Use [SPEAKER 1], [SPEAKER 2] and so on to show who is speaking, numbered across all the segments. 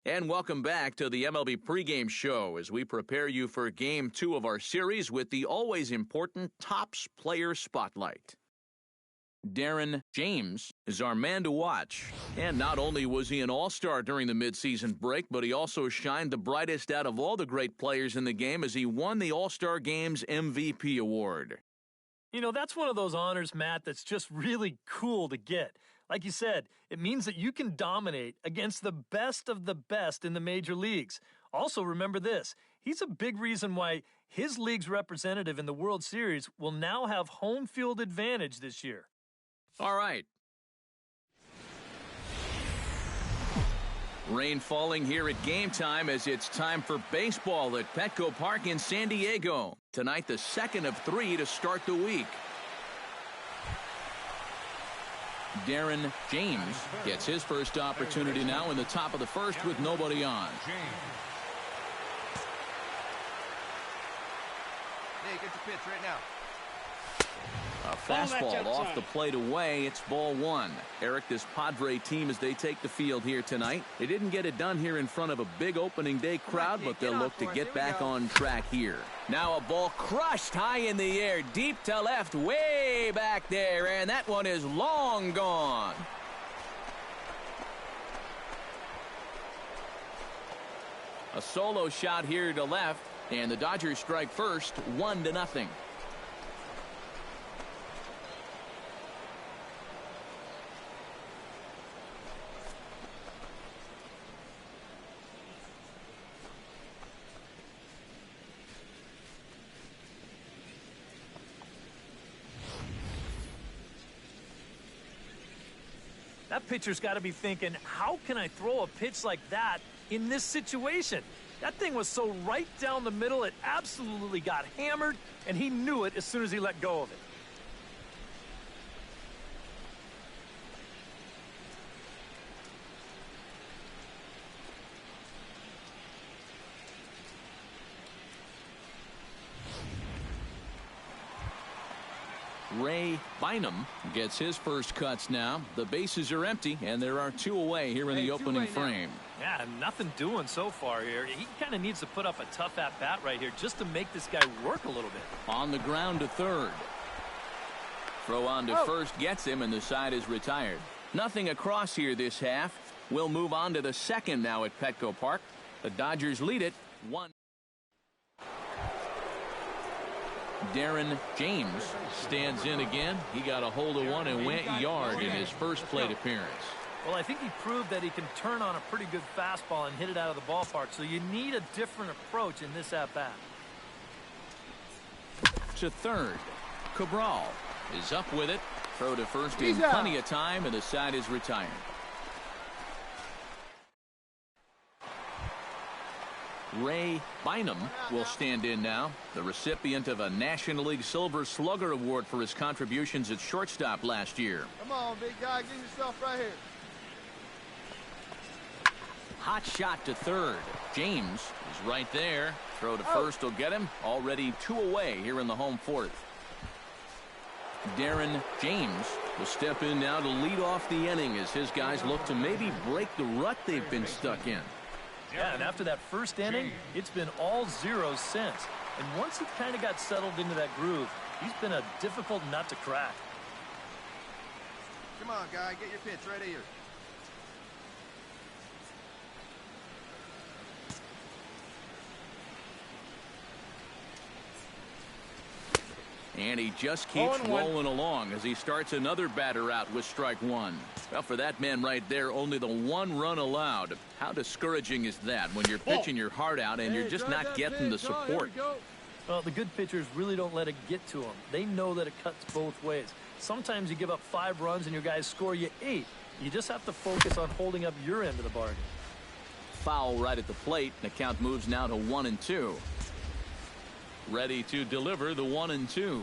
[SPEAKER 1] And welcome back to the MLB pregame show as we prepare you for Game 2 of our series with the always important Topps Player Spotlight. Darren James is our man to watch. And not only was he an all-star during the midseason break, but he also shined the brightest out of all the great players in the game as he won the All-Star Game's MVP award.
[SPEAKER 2] You know, that's one of those honors, Matt, that's just really cool to get. Like you said, it means that you can dominate against the best of the best in the major leagues. Also, remember this, he's a big reason why his league's representative in the World Series will now have home field advantage this year.
[SPEAKER 1] All right. Rain falling here at game time as it's time for baseball at Petco Park in San Diego. Tonight, the second of 3 to start the week. Darren James gets his first opportunity now in the top of the first with nobody on.
[SPEAKER 3] Hey, get your pitch right now.
[SPEAKER 1] A fastball off the plate away. It's ball 1. Eric, this Padre team as they take the field here tonight. They didn't get it done here in front of a big opening day crowd, but they'll look to get back on track here. Now a ball crushed high in the air, deep to left, way back there, and that one is long gone. A solo shot here to left, and the Dodgers strike first, 1-0.
[SPEAKER 2] That pitcher's got to be thinking, how can I throw a pitch like that in this situation? That thing was so right down the middle, it absolutely got hammered, and he knew it as soon as he let go of it.
[SPEAKER 1] Ray Bynum gets his first cuts now. The bases are empty, and there are 2 away here in the opening frame.
[SPEAKER 2] Yeah, nothing doing so far here. He kind of needs to put up a tough at-bat right here just to make this guy work a little bit.
[SPEAKER 1] On the ground to third. Throw on to first gets him, and the side is retired. Nothing across here this half. We'll move on to the second now at Petco Park. The Dodgers lead it 1. Darren James stands in again. He got a hold of one and went yard in his first plate appearance.
[SPEAKER 2] Well, I think he proved that he can turn on a pretty good fastball and hit it out of the ballpark, so you need a different approach in this at-bat.
[SPEAKER 1] To third, Cabral is up with it. Throw to first in plenty of time, and the side is retired. Ray Bynum will stand in now, the recipient of a National League Silver Slugger Award for his contributions at shortstop last year.
[SPEAKER 3] Come on, big guy, get yourself right here.
[SPEAKER 1] Hot shot to third. James is right there. Throw to first will get him. Already 2 away here in the home fourth. Darren James will step in now to lead off the inning as his guys look to maybe break the rut they've been stuck in.
[SPEAKER 2] Yeah, and after that first inning, it's been all zeros since. And once he kind of got settled into that groove, he's been a difficult nut to crack.
[SPEAKER 3] Come on, guy, get your pitch right here.
[SPEAKER 1] And he just keeps rolling along as he starts another batter out with strike 1. Well, for that man right there, only the 1 run allowed. How discouraging is that when you're pitching your heart out and you're just not getting the support?
[SPEAKER 2] Well, the good pitchers really don't let it get to them. They know that it cuts both ways. Sometimes you give up 5 runs and your guys score you 8. You just have to focus on holding up your end of the bargain.
[SPEAKER 1] Foul right at the plate. The count moves now to 1-2. Ready to deliver the 1-2.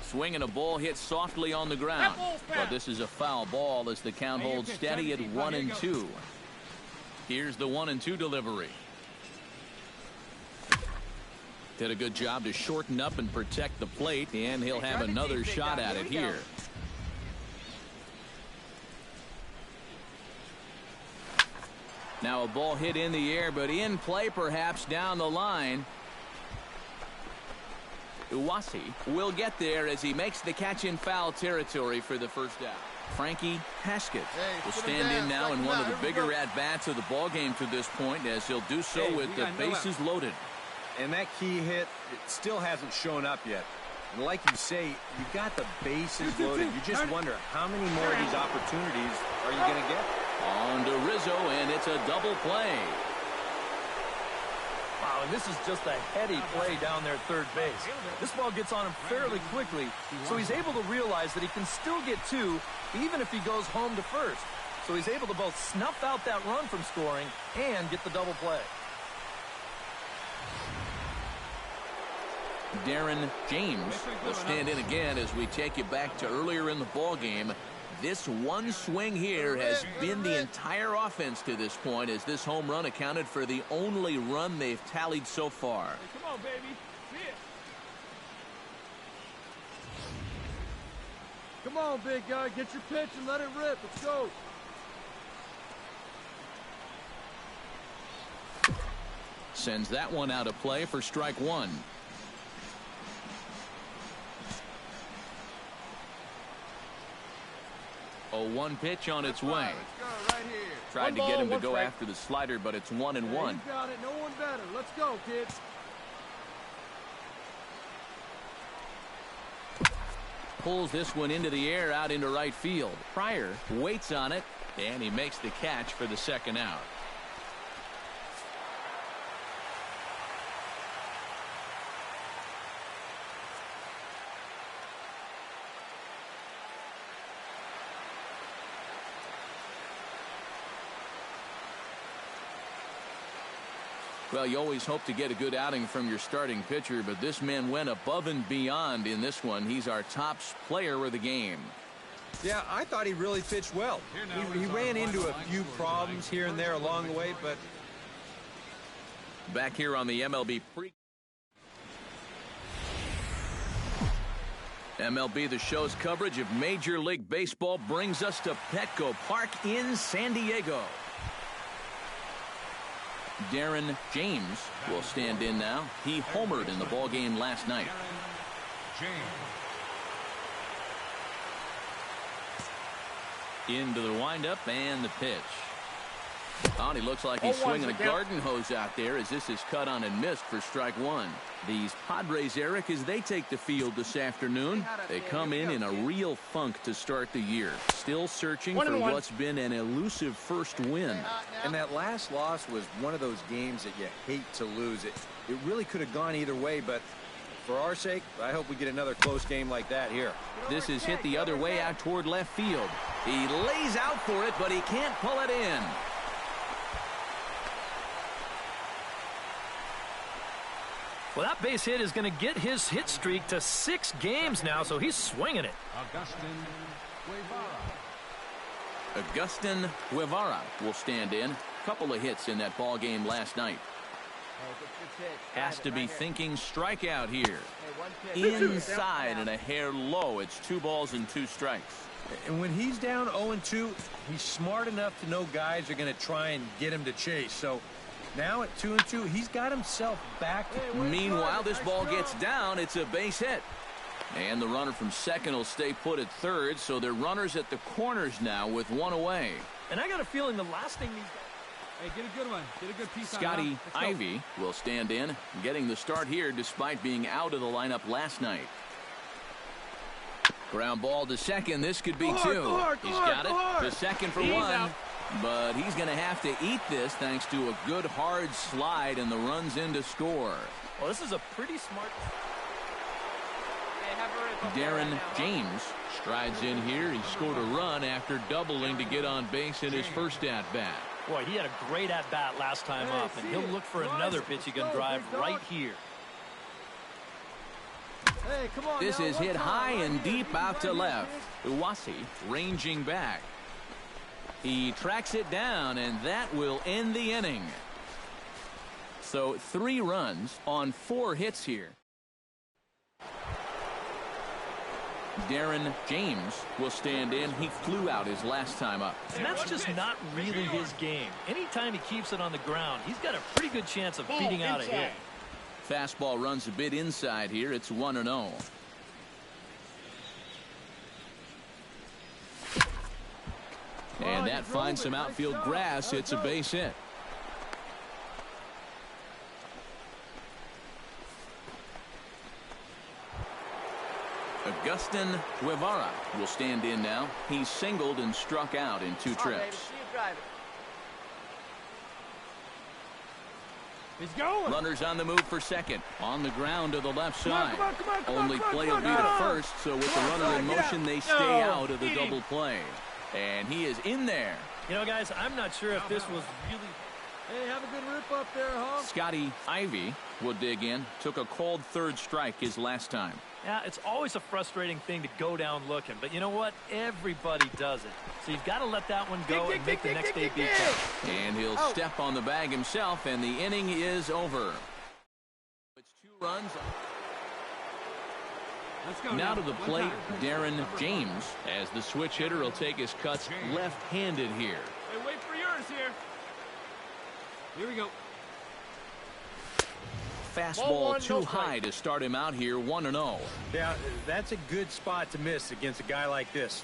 [SPEAKER 1] Swinging a ball hit softly on the ground. But this is a foul ball as the count holds steady at 1-2. Here's the 1-2 delivery. Did a good job to shorten up and protect the plate, and he'll have another shot at it here. Now a ball hit in the air, but in play perhaps down the line. Uwasi will get there as he makes the catch in foul territory for the first out. Frankie Haskett will stand in now in one of the bigger at-bats of the ballgame to this point, as he'll do so with the bases loaded.
[SPEAKER 4] And that key hit, it still hasn't shown up yet. And like you say, you've got the bases loaded. You just wonder how many more of these opportunities are you going to get?
[SPEAKER 1] On to Rizzo, and it's a double play.
[SPEAKER 2] Wow, and this is just a heady play down there at third base. This ball gets on him fairly quickly, so he's able to realize that he can still get two, even if he goes home to first. So he's able to both snuff out that run from scoring and get the double play.
[SPEAKER 1] Darren James will stand in again as we take you back to earlier in the ball game. This one swing here has been the entire offense to this point, as this home run accounted for the only run they've tallied so far.
[SPEAKER 3] Hey, come on, baby. Come on, big guy. Get your pitch and let it rip. Let's go.
[SPEAKER 1] Sends that one out of play for strike one. A 1 pitch on its way.
[SPEAKER 3] Let's go right here.
[SPEAKER 1] Tried to get him to go after the slider, but it's 1-1.
[SPEAKER 3] You got it. No one better. Let's go, kids.
[SPEAKER 1] Pulls this one into the air out into right field. Pryor waits on it, and he makes the catch for the second out. Well, you always hope to get a good outing from your starting pitcher, but this man went above and beyond in this one. He's our top player of the game.
[SPEAKER 4] Yeah, I thought he really pitched well. He ran into a few problems here and there along the way, but...
[SPEAKER 1] Back here on the MLB MLB The Show's coverage of Major League Baseball brings us to Petco Park in San Diego. Darren James will stand in now. He homered in the ballgame last night. Into the windup and the pitch. Oh, and he looks like he's swinging a garden hose out there, as this is cut on and missed for strike one. These Padres, Eric, as they take the field this afternoon, they come in a real funk to start the year. Still searching for what's been an elusive first win.
[SPEAKER 4] And that last loss was one of those games that you hate to lose. It really could have gone either way, but for our sake, I hope we get another close game like that here.
[SPEAKER 1] This is hit the other way out toward left field. He lays out for it, but he can't pull it in.
[SPEAKER 2] Well, that base hit is going to get his hit streak to 6 games now, so he's swinging it.
[SPEAKER 1] Agustin Guevara will stand in. Couple of hits in that ball game last night. Has to be thinking strikeout here. Inside and a hair low. It's 2 balls and 2 strikes.
[SPEAKER 4] And when he's down 0-2, he's smart enough to know guys are going to try and get him to chase. So now at 2-2, he's got himself back.
[SPEAKER 1] Meanwhile, this ball gets down. It's a base hit. And the runner from second will stay put at third, so they're runners at the corners now with 1 away.
[SPEAKER 2] And I got a feeling the last thing these guys...
[SPEAKER 3] Hey, get a good one. Get a good piece on
[SPEAKER 1] Scotty Ivy will stand in, getting the start here despite being out of the lineup last night. Ground ball to second. This could be 2. He's got it to second for 1. But he's going to have to eat this thanks to a good hard slide and the runs in to score.
[SPEAKER 2] Well, this is a pretty smart...
[SPEAKER 1] Darren James strides in here. He scored a run after doubling to get on base in his first at-bat.
[SPEAKER 2] Boy, he had a great at-bat last time up, and he'll look for another pitch he can drive right here.
[SPEAKER 3] Hey, come on.
[SPEAKER 1] This is hit high and deep out to left. Uwasi ranging back. He tracks it down, and that will end the inning. So 3 runs on 4 hits here. Darren James will stand in. He flew out his last time up.
[SPEAKER 2] And that's just not really his game. Anytime he keeps it on the ground, he's got a pretty good chance of beating out a hit.
[SPEAKER 1] Fastball runs a bit inside here. It's 1-0. And that finds some outfield grass. It's a base hit. Agustin Guevara will stand in now. He's singled and struck out in 2 trips.
[SPEAKER 3] He's going.
[SPEAKER 1] Runners on the move for second. On the ground to the left side. Only play will be
[SPEAKER 3] come
[SPEAKER 1] to
[SPEAKER 3] on.
[SPEAKER 1] first, so with the runner in motion, they stay out of the double play. And he is in there.
[SPEAKER 2] You know, guys, I'm not sure if this was really...
[SPEAKER 3] Hey, have a good rip up there, huh?
[SPEAKER 1] Scotty Ivy will dig in. Took a called third strike his last time.
[SPEAKER 2] Yeah, it's always a frustrating thing to go down looking, but you know what? Everybody does it. So you've got to let that one go and make the next AB count.
[SPEAKER 1] And he'll step on the bag himself, and the inning is over. It's 2 runs.
[SPEAKER 3] Let's go
[SPEAKER 1] Now to the plate, Darren James, as the switch hitter will take his cuts left-handed here.
[SPEAKER 3] Hey, wait for yours here. Here we go.
[SPEAKER 1] Fastball too high to start him out here, 1-0.
[SPEAKER 4] Yeah, that's a good spot to miss against a guy like this.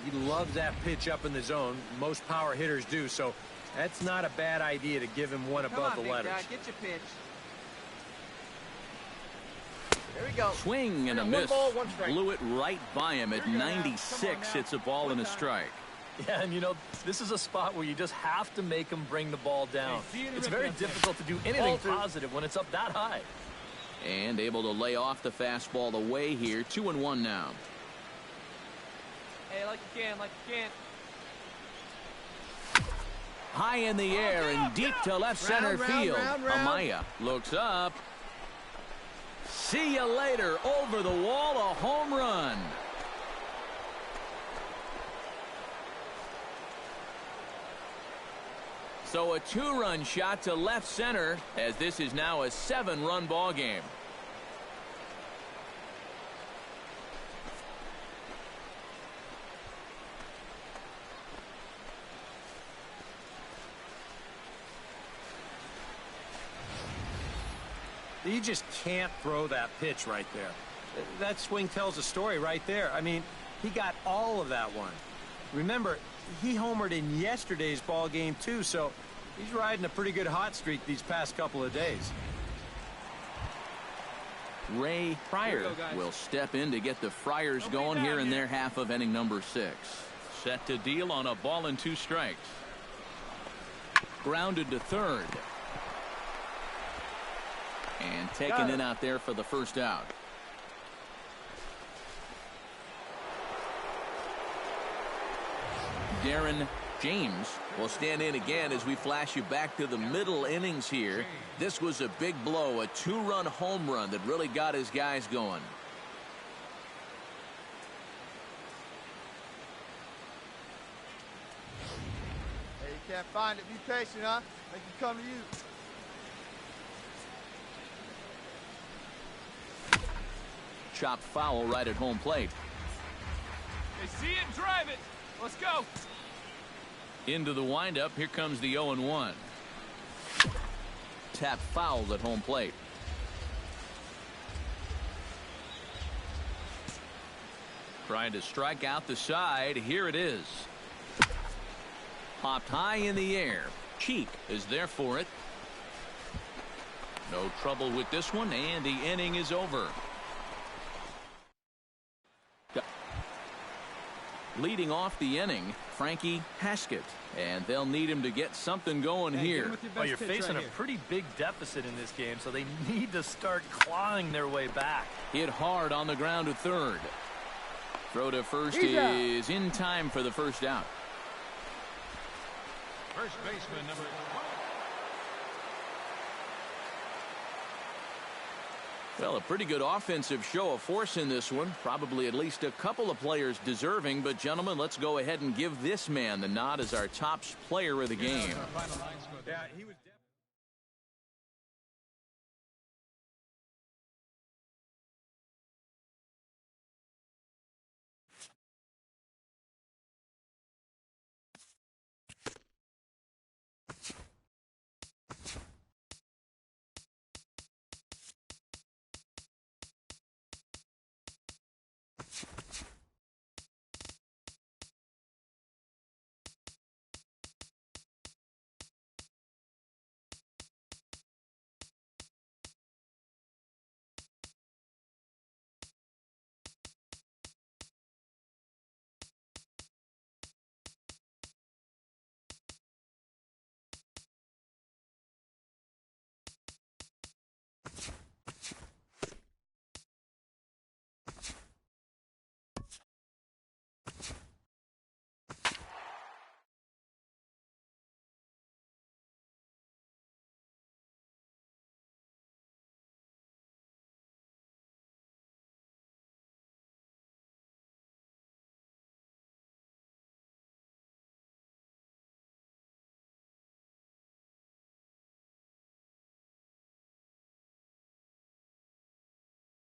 [SPEAKER 4] He loves that pitch up in the zone. Most power hitters do, so that's not a bad idea to give him one above the letters.
[SPEAKER 5] Get your pitch. There we go.
[SPEAKER 1] Swing and a miss. Blew it right by him at 96. It's a ball and a strike.
[SPEAKER 2] Yeah, and you know, this is a spot where you just have to make them bring the ball down. It's very difficult to do anything positive when it's up that high.
[SPEAKER 1] And able to lay off the fastball away here. 2-1 now.
[SPEAKER 5] Hey, like you can, like you can.
[SPEAKER 1] High in the air and deep to left center field. Amaya looks up. See you later. Over the wall, a home run. So a 2-run shot to left center, as this is now a 7-run ball game.
[SPEAKER 4] You just can't throw that pitch right there. That swing tells a story right there. I mean, he got all of that one. Remember, he homered in yesterday's ball game too, so he's riding a pretty good hot streak these past couple of days.
[SPEAKER 1] Ray Pryor will step in to get the Friars going here in their half of inning number 6. Set to deal on a ball and 2 strikes. Grounded to third. And taken in out there for the first out. Darren James will stand in again as we flash you back to the middle innings here. This was a big blow, a 2-run home run that really got his guys going.
[SPEAKER 5] Hey, you can't find it. Be patient, huh? Make it come to you.
[SPEAKER 1] Chopped foul right at home plate.
[SPEAKER 3] They see it, drive it. Let's go.
[SPEAKER 1] Into the windup. Here comes the 0-1. Tap fouled at home plate. Trying to strike out the side. Here it is. Popped high in the air. Cheek is there for it. No trouble with this one, and the inning is over. Leading off the inning, Frankie Haskett, and they'll need him to get something going here.
[SPEAKER 2] Well, you're facing a pretty big deficit in this game, so they need to start clawing their way back.
[SPEAKER 1] Hit hard on the ground to third. Throw to first is in time for the first out.
[SPEAKER 3] First baseman number 1.
[SPEAKER 1] Well, a pretty good offensive show of force in this one. Probably at least a couple of players deserving. But, gentlemen, let's go ahead and give this man the nod as our top player of the game.
[SPEAKER 4] Yeah, he was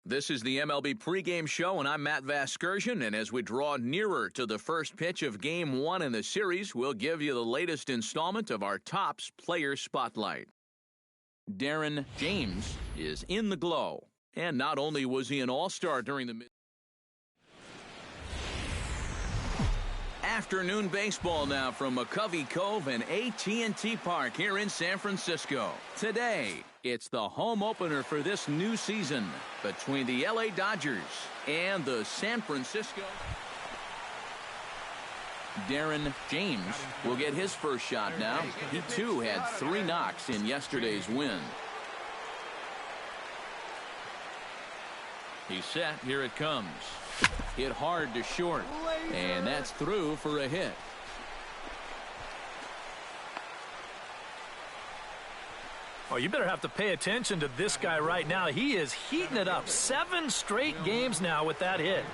[SPEAKER 1] This is the MLB pregame show, and I'm Matt Vasgersian, and as we draw nearer to the first pitch of Game 1 in the series, we'll give you the latest installment of our Topps Player Spotlight. Darren James is in the glow, and not only was he an all-star during the afternoon baseball now from McCovey Cove and AT&T Park here in San Francisco. Today, it's the home opener for this new season between the LA Dodgers and the San Francisco. Darren James will get his first shot now. He too had 3 knocks in yesterday's win. He's set. Here it comes. Hit hard to short, and that's through for a hit.
[SPEAKER 2] Oh, you better have to pay attention to this guy right now. He is heating it up. 7 straight games now with that hit.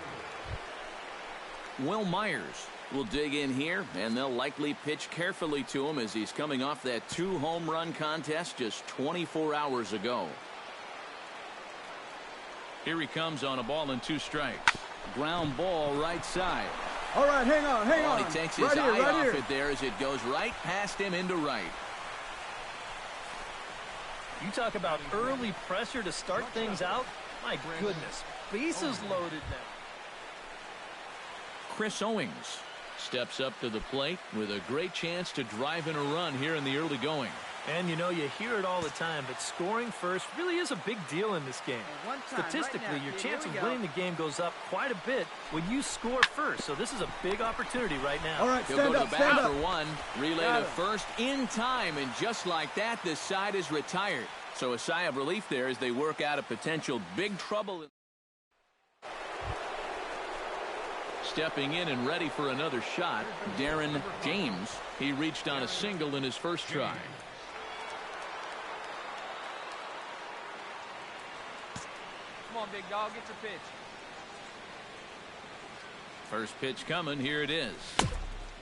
[SPEAKER 1] Will Myers will dig in here, and they'll likely pitch carefully to him as he's coming off that 2-home run contest just 24 hours ago. Here he comes on a ball and 2 strikes. Ground ball right side.
[SPEAKER 3] All right, hang on.
[SPEAKER 1] He takes his eye off it there as it goes right past him into right.
[SPEAKER 2] You talk about early pressure to start things out. My goodness, bases loaded now.
[SPEAKER 1] Chris Owings steps up to the plate with a great chance to drive in a run here in the early going.
[SPEAKER 2] And you know, you hear it all the time, but scoring first really is a big deal in this game. Statistically, your chance of winning the game goes up quite a bit when you score first. So this is a big opportunity right now.
[SPEAKER 3] All right,
[SPEAKER 1] He'll go to the bat for 1, relay to first in time, and just like that, this side is retired. So a sigh of relief there as they work out a potential big trouble. Stepping in and ready for another shot, Darren James. He reached on a single in his first try.
[SPEAKER 5] Come on, big dog, get your pitch.
[SPEAKER 1] First pitch coming, here it is.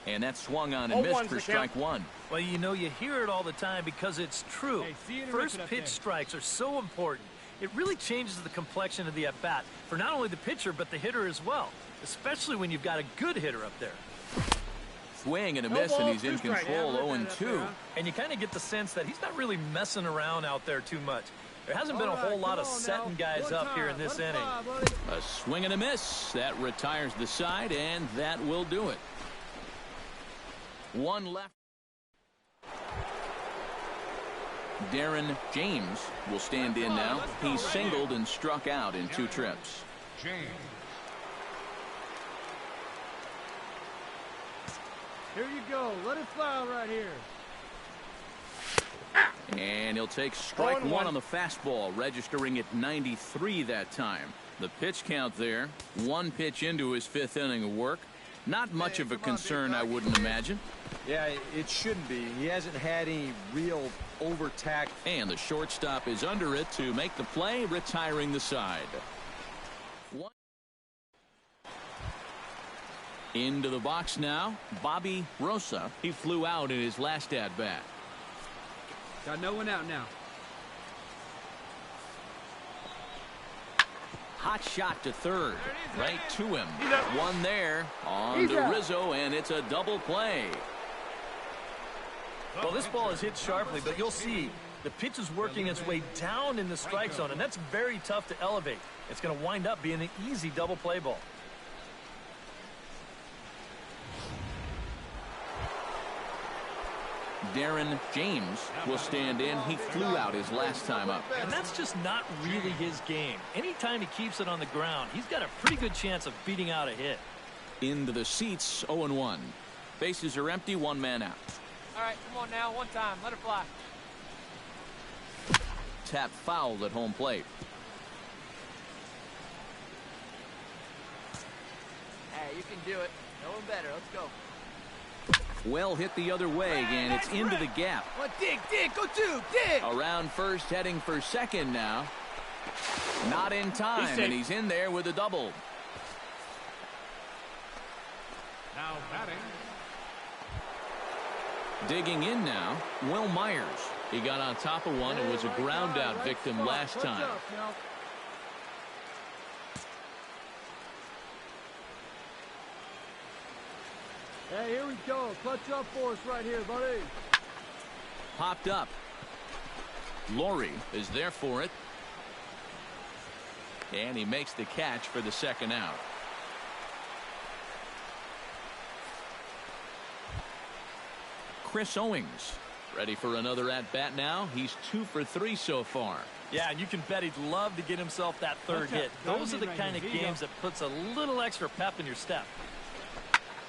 [SPEAKER 1] And that's swung on and missed for strike 1.
[SPEAKER 2] Well, you know, you hear it all the time because it's true. First pitch strikes are so important. It really changes the complexion of the at-bat for not only the pitcher but the hitter as well, especially when you've got a good hitter up there.
[SPEAKER 1] Swing and a miss, and he's in control, 0-2.
[SPEAKER 2] And you kind of get the sense that he's not really messing around out there too much. There hasn't been a whole lot of setting guys up here in this inning.
[SPEAKER 1] A swing and a miss. That retires the side, and that will do it. 1 left. Darren James will stand in now. He singled and struck out in 2 trips.
[SPEAKER 3] Here you go. Let it fly right here.
[SPEAKER 1] And he'll take strike 1 on the fastball, registering at 93 that time. The pitch count there, 1 pitch into his 5th inning of work. Not much of a concern, I wouldn't imagine.
[SPEAKER 4] Yeah, it shouldn't be. He hasn't had any real overtack.
[SPEAKER 1] And the shortstop is under it to make the play, retiring the side. Into the box now, Bobby Rosa. He flew out in his last at-bat.
[SPEAKER 3] Got no one out now.
[SPEAKER 1] Hot shot to third. Right to him. 1 there on to Rizzo, and it's a double play.
[SPEAKER 2] Well, this ball is hit sharply, but you'll see the pitch is working its way down in the strike zone, and that's very tough to elevate. It's going to wind up being an easy double play ball.
[SPEAKER 1] Darren James will stand in. He flew out his last time up.
[SPEAKER 2] And that's just not really his game. Anytime he keeps it on the ground, he's got a pretty good chance of beating out a hit.
[SPEAKER 1] Into the seats, 0-1. Bases are empty, 1 man out.
[SPEAKER 5] All right, come on now, 1 time. Let it fly.
[SPEAKER 1] Tap fouled at home plate.
[SPEAKER 5] Hey, you can do it. No one better. Let's go.
[SPEAKER 1] Well hit the other way, and it's into the gap.
[SPEAKER 5] Well, dig, go 2, dig!
[SPEAKER 1] Around first, heading for second now. Not in time, and he's in there with a double.
[SPEAKER 6] Now batting.
[SPEAKER 1] Digging in now, Will Myers. He got on top of one and was a ground out victim last time.
[SPEAKER 3] Hey, here we go. Clutch up for us right here, buddy.
[SPEAKER 1] Popped up. Laurie is there for it. And he makes the catch for the second out. Chris Owings ready for another at-bat now. He's 2 for 3 so far.
[SPEAKER 2] Yeah, and you can bet he'd love to get himself that third hit. Those are the kind of games that puts a little extra pep in your step.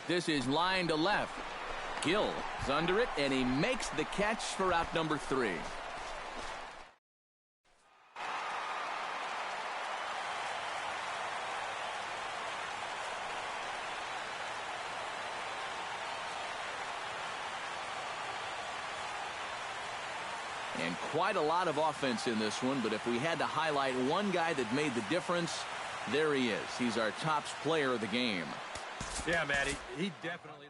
[SPEAKER 1] This is line to left. Gill is under it, and he makes the catch for out number 3. And quite a lot of offense in this one, but if we had to highlight one guy that made the difference, there he is. He's our top player of the game.
[SPEAKER 4] Yeah, Matty, he definitely